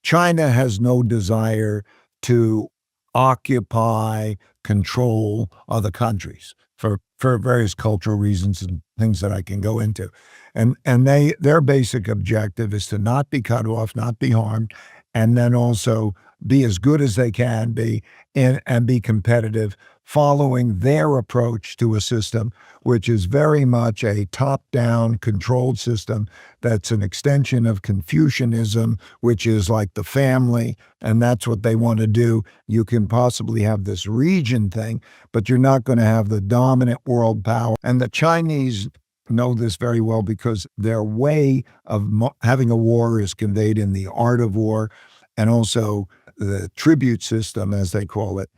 China has no desire to occupy, control other countries for various cultural reasons and things that I can go into. And their basic objective is to not be cut off, not be harmed, and then also be as good as they can be and be competitive following their approach to a system which is very much a top-down controlled system that's an extension of Confucianism, which is like the family, and that's what they want to do. You can possibly have this region thing, but you're not going to have the dominant world power. And the Chinese know this very well because their way of having a war is conveyed in the art of war and also the tribute system, as they call it.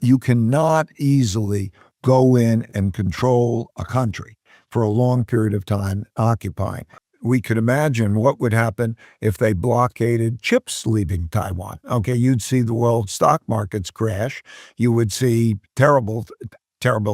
You cannot easily go in and control a country for a long period of time, occupying. We could imagine what would happen if they blockaded chips leaving Taiwan. Okay, you'd see the world stock markets crash. You would see terrible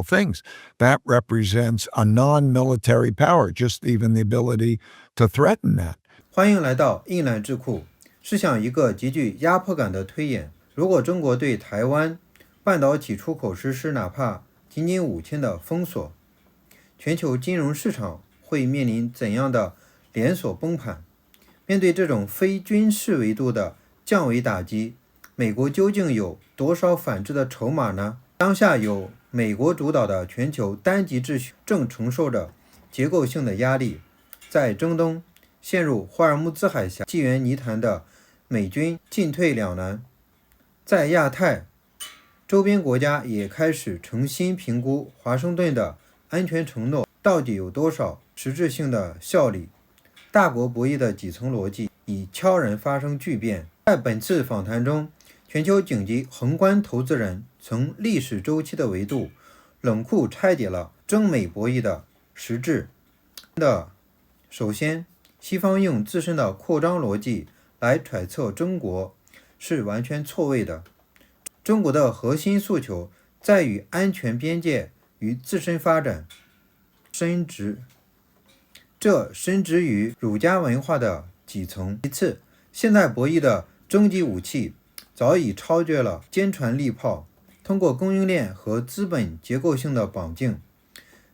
things. That represents a non-military power, just even the ability to threaten that. 欢迎来到硬栏智库。试想一个极具压迫感的推演：如果中国对台湾半导体出口实施哪怕仅仅5天的封锁，全球金融市场会面临怎样的连锁崩盘？面对这种非军事维度的降维打击，美国究竟有多少反制的筹码呢？当下由美国主导的全球单极秩序正承受着结构性的压力，在中东陷入霍尔木兹海峡纪元泥潭的美军进退两难，在亚太周边国家也开始重新评估华盛顿的安全承诺到底有多少实质性的效力。大国博弈的几层逻辑已悄然发生巨变。在本次访谈中，全球顶级宏观投资人从历史周期的维度冷酷拆解了中美博弈的实质。首先，西方用自身的扩张逻辑来揣测中国是完全错位的。中国的核心诉求在于安全边界与自身发展深植，这深植于儒家文化的几层。其次，现代博弈的终极武器早已超越了坚船利炮，通过供应链和资本结构性的绑定，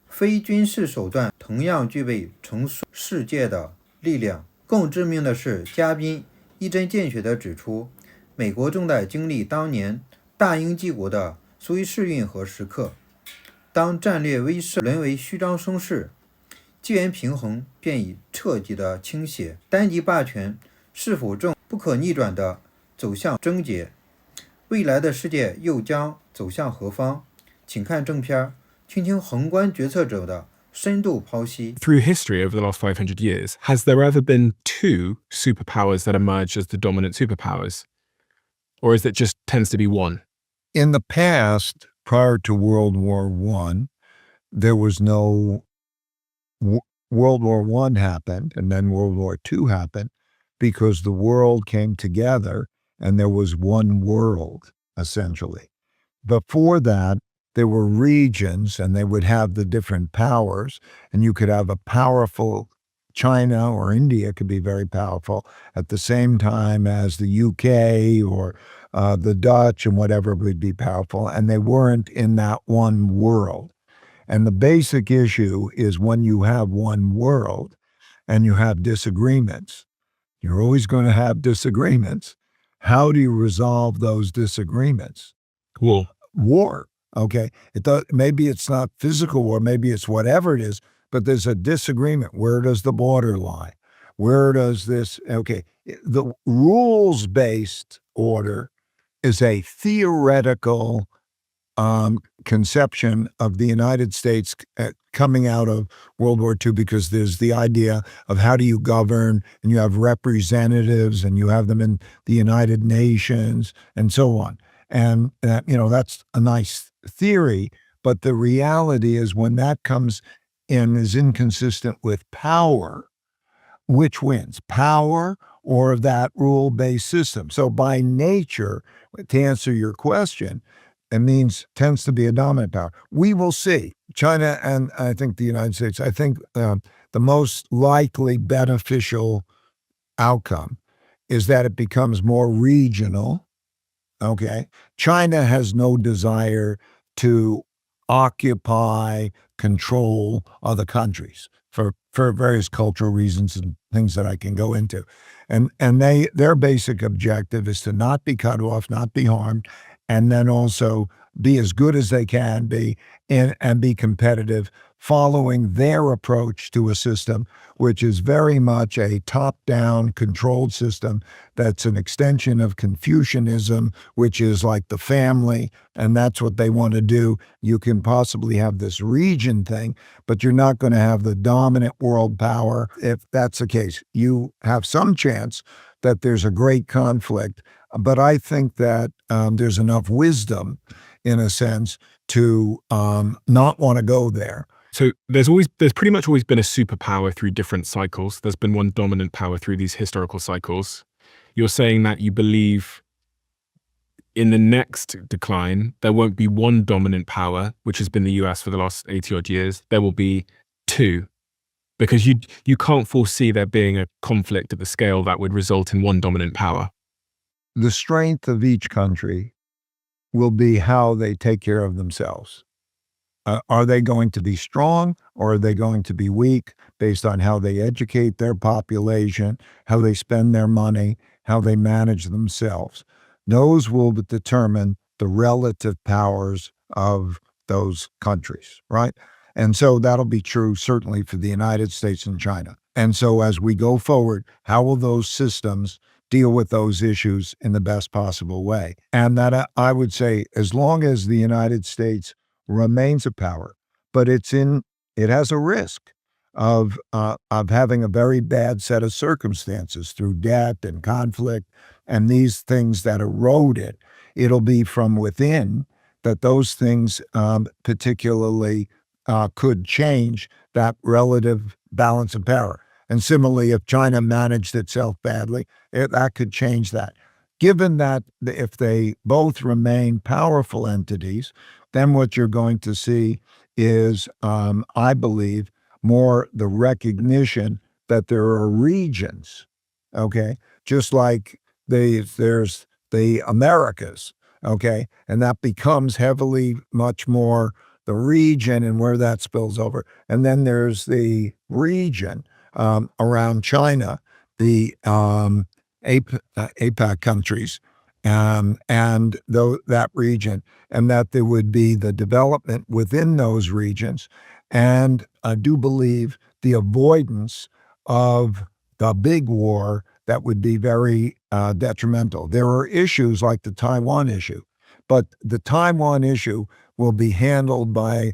非军事手段同样具备重塑世界的力量。更致命的是，嘉宾一针见血地指出，美国正在经历当年大英帝国的苏伊士运河时刻。当战略威慑沦为虚张声势，纪元平衡便已彻底的倾斜，单极霸权是否正不可逆转地走向终结？未来的世界又将走向何方？请看正片，听听宏观决策者的深度剖析。 Through history over the last 500 years, has there ever been two superpowers that emerge as the dominant superpowers? Or is it just tends to be one? In the past, prior to World War I, there was no World War I happened and then World War II happened because the world came together and there was one world, essentially. Before that, there were regions and they would have the different powers, and you could have a powerful China or India could be very powerful at the same time as the UK or the Dutch and whatever would be powerful, and they weren't in that one world. And the basic issue is when you have one world and you have disagreements, you're always going to have disagreements. How do you resolve those disagreements? War. Okay. Maybe it's not physical war, maybe it's whatever it is, but there's a disagreement. Where does the border lie? Where does this, okay. The rules-based order is a theoretical conception of the United States coming out of World War II, because there's the idea of how do you govern, and you have representatives and you have them in the United Nations and so on. And, that's a nice theory, but the reality is when that comes in is inconsistent with power, which wins, power or that rule-based system? So by nature, to answer your question, it tends to be a dominant power. We will see. China and I think the United States, I think the most likely beneficial outcome is that it becomes more regional. Okay. China has no desire to occupy, control other countries for various cultural reasons and things that I can go into. And their basic objective is to not be cut off, not be harmed, and then also be as good as they can be and be competitive, following their approach to a system which is very much a top-down controlled system that's an extension of Confucianism, which is like the family, and that's what they want to do. You can possibly have this region thing, but you're not going to have the dominant world power. If that's the case, you have some chance that there's a great conflict, but I think that there's enough wisdom, in a sense, to not want to go there. So there's pretty much always been a superpower through different cycles. There's been one dominant power through these historical cycles. You're saying that you believe in the next decline, there won't be one dominant power, which has been the US for the last 80 odd years. There will be two, because you can't foresee there being a conflict at the scale that would result in one dominant power. The strength of each country will be how they take care of themselves. Are they going to be strong, or are they going to be weak based on how they educate their population, how they spend their money, how they manage themselves? Those will determine the relative powers of those countries, right? And so that'll be true certainly for the United States and China. And so as we go forward, how will those systems deal with those issues in the best possible way? And that I would say, as long as the United States remains a power, but it has a risk of having a very bad set of circumstances through debt and conflict and these things that erode it. It'll be from within that those things particularly could change that relative balance of power. And similarly, if China managed itself badly, that could change that. Given that if they both remain powerful entities, then what you're going to see is, I believe, more the recognition that there are regions, okay? Just like there's the Americas, okay? And that becomes heavily much more the region and where that spills over. And then there's the region around China, the APAC countries, and that region, and that there would be the development within those regions. And I do believe the avoidance of the big war that would be very detrimental. There are issues like the Taiwan issue, but the Taiwan issue will be handled by,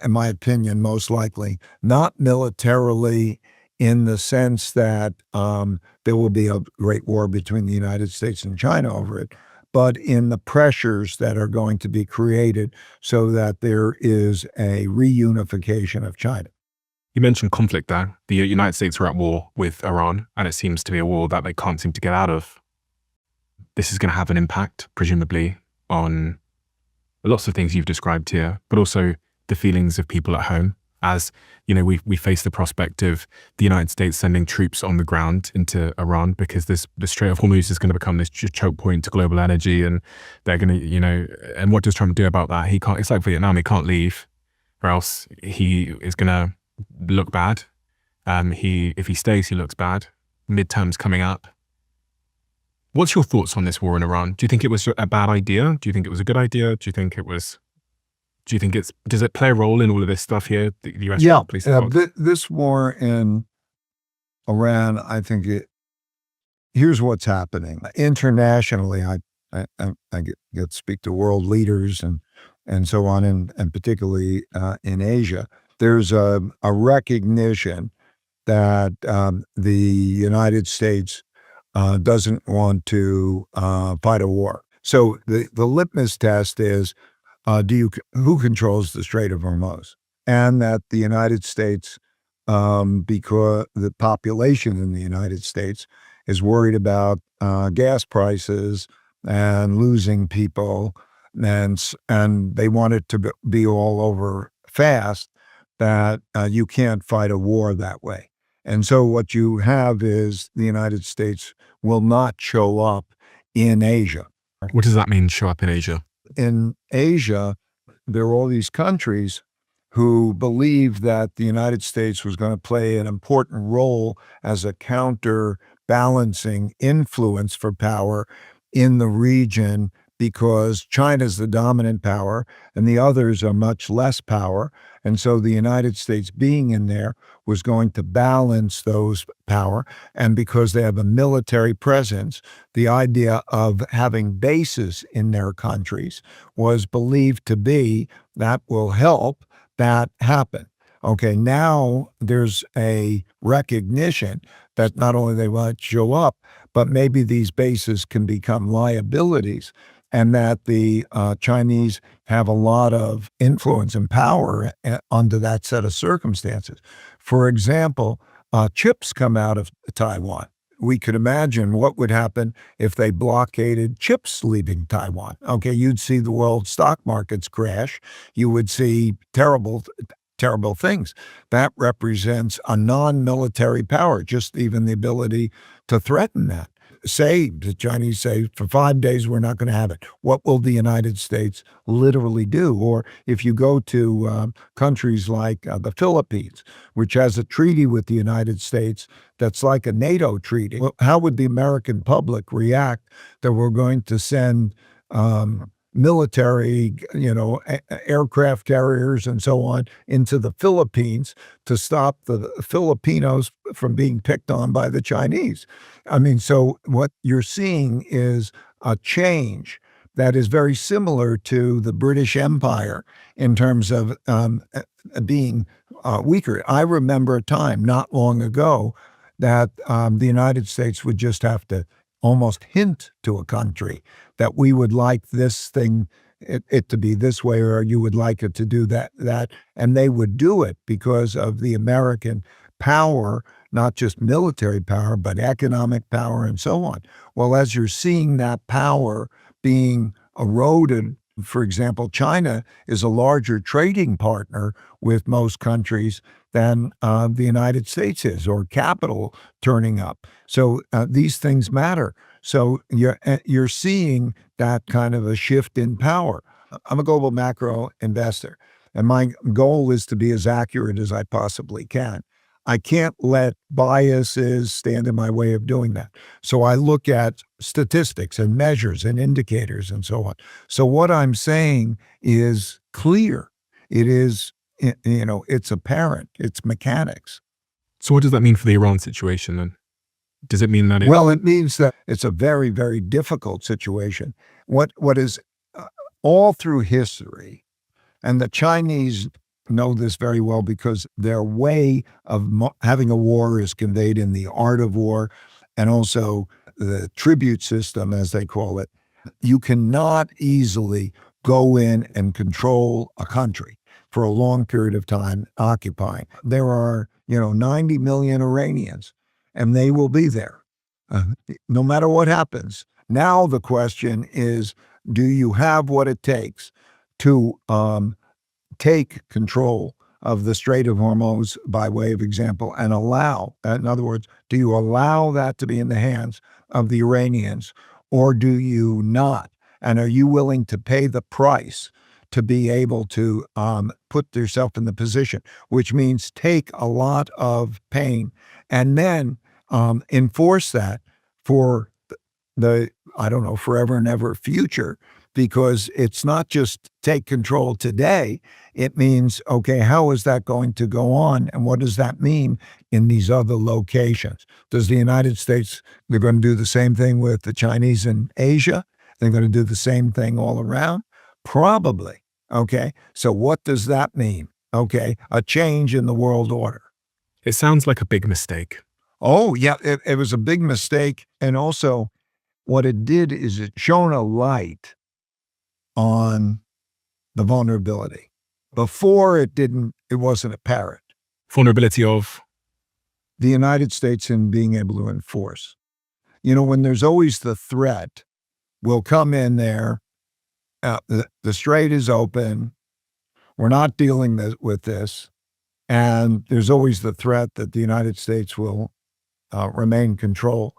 in my opinion, most likely, not militarily in the sense that there will be a great war between the United States and China over it, but in the pressures that are going to be created so that there is a reunification of China. You mentioned conflict there. The United States are at war with Iran, and it seems to be a war that they can't seem to get out of. This is going to have an impact, presumably, on lots of things you've described here, but also the feelings of people at home. As you know, we face the prospect of the United States sending troops on the ground into Iran because the Strait of Hormuz is going to become this choke point to global energy, and they're going to, and what does Trump do about that? He can't. It's like Vietnam; he can't leave, or else he is going to look bad. If he stays, he looks bad. Midterms coming up. What's your thoughts on this war in Iran? Do you think it was a bad idea? Do you think it was a good idea? Do you think does it play a role in all of this stuff here? The US police? This war in Iran, I think here's what's happening. Internationally, I get to speak to world leaders and so on, and particularly in Asia. There's a recognition that the United States doesn't want to fight a war. So the litmus test is, who controls the Strait of Hormuz? And that the United States, because the population in the United States is worried about gas prices and losing people, and they want it to be all over fast, that you can't fight a war that way. And so what you have is the United States will not show up in Asia. What does that mean, show up in Asia? In Asia, there are all these countries who believed that the United States was going to play an important role as a counterbalancing influence for power in the region because China's the dominant power and the others are much less power. And so the United States being in there was going to balance those power. And because they have a military presence, the idea of having bases in their countries was believed to be that will help that happen. Okay, now there's a recognition that not only they might show up, but maybe these bases can become liabilities, and that the Chinese have a lot of influence and power under that set of circumstances. For example, chips come out of Taiwan. We could imagine what would happen if they blockaded chips leaving Taiwan. Okay, you'd see the world stock markets crash. You would see terrible things. That represents a non-military power, just even the ability to threaten that. Say, the Chinese say, for 5 days, we're not going to have it. What will the United States literally do? Or if you go to countries like the Philippines, which has a treaty with the United States that's like a NATO treaty, well, how would the American public react that we're going to send military, aircraft carriers and so on into the Philippines to stop the Filipinos from being picked on by the Chinese? I mean, so what you're seeing is a change that is very similar to the British Empire in terms of being weaker. I remember a time not long ago that the United States would just have to almost hint to a country that we would like this thing, it to be this way, or you would like it to do that. And they would do it because of the American power, not just military power, but economic power and so on. Well, as you're seeing that power being eroded, for example, China is a larger trading partner with most countries than the United States is, or capital turning up. So these things matter. So you're seeing that kind of a shift in power. I'm a global macro investor, and my goal is to be as accurate as I possibly can. I can't let biases stand in my way of doing that. So I look at statistics and measures and indicators and so on. So what I'm saying is clear. It is, it's apparent. It's mechanics. So what does that mean for the Iran situation then? Does it mean that Well, it means that it's a very, very difficult situation. What is all through history, and the Chinese know this very well because their way of having a war is conveyed in the art of war and also the tribute system, as they call it. You cannot easily go in and control a country for a long period of time, occupying. There are, 90 million Iranians, and they will be there no matter what happens. Now the question is, do you have what it takes to take control of the Strait of Hormuz, by way of example, and allow, in other words, do you allow that to be in the hands of the Iranians, or do you not? And are you willing to pay the price to be able to put yourself in the position, which means take a lot of pain and then enforce that for the, forever and ever future? Because it's not just take control today. It means, okay, how is that going to go on? And what does that mean in these other locations? Does the United States, they're going to do the same thing with the Chinese in Asia? They're going to do the same thing all around? Probably. Okay. So what does that mean? Okay. A change in the world order. It sounds like a big mistake. Oh, yeah. It was a big mistake. And also, what it did is it shone a light on the vulnerability. Before it wasn't apparent. Vulnerability of? The United States in being able to enforce. When there's always the threat, we'll come in there, the strait is open, we're not dealing with this, and there's always the threat that the United States will remain control.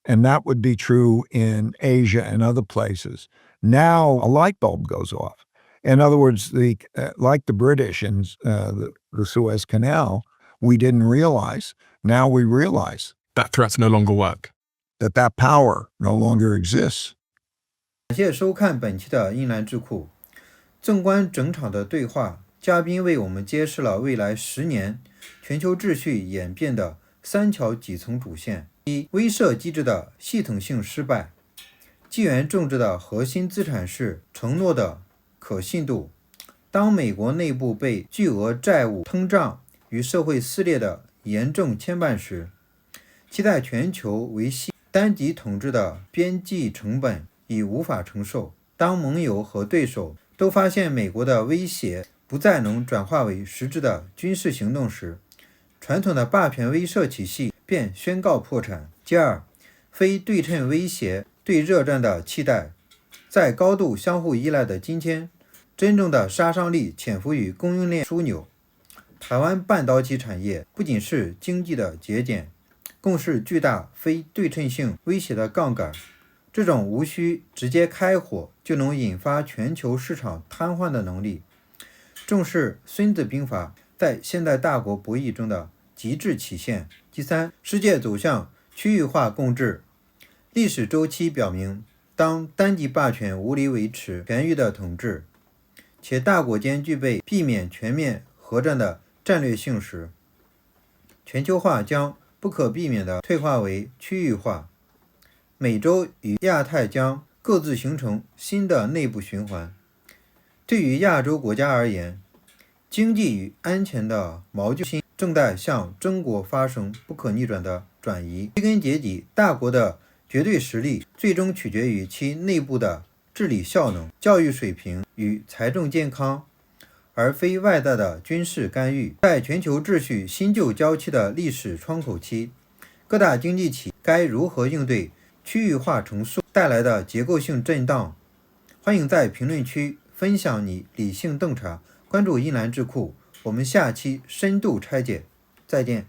And that would be true in Asia and other places. Now a light bulb goes off. In other words, like the British in the Suez Canal, we didn't realize. Now we realize That threats no longer work. that power no longer exists. 感谢收看本期的英兰智库。纵观整场的对话，嘉宾为我们揭示了未来10年全球秩序演变的3条底层主线：一、威慑机制的系统性失败。地缘政治的核心资产是承诺的可信度。当美国内部被巨额债务、通胀与社会撕裂的严重牵绊时，期待全球维系单极统治的边际成本已无法承受。当盟友和对手都发现美国的威胁不再能转化为实质的军事行动时，传统的霸权威慑体系便宣告破产。第二，非对称威胁对热战的期待。在高度相互依赖的今天，真正的杀伤力潜伏于供应链枢纽。台湾半导体产业不仅是经济的节点，更是巨大非对称性威胁的杠杆。这种无需直接开火就能引发全球市场瘫痪的能力，正是孙子兵法在现代大国博弈中的极致体现。第三，世界走向区域化共治。历史周期表明，当单极霸权无力维持全域的统治，且大国间具备避免全面核战的战略性时，全球化将不可避免地退化为区域化。美洲与亚太将各自形成新的内部循环。对于亚洲国家而言，经济与安全的锚就心正在向中国发生不可逆转的转移。归根结底，大国的绝对实力最终取决于其内部的治理效能、教育水平与财政健康，而非外在的军事干预。在全球秩序新旧交替的历史窗口期，各大经济体该如何应对区域化重塑带来的结构性震荡？欢迎在评论区分享你理性洞察，关注英兰智库，我们下期深度拆解，再见。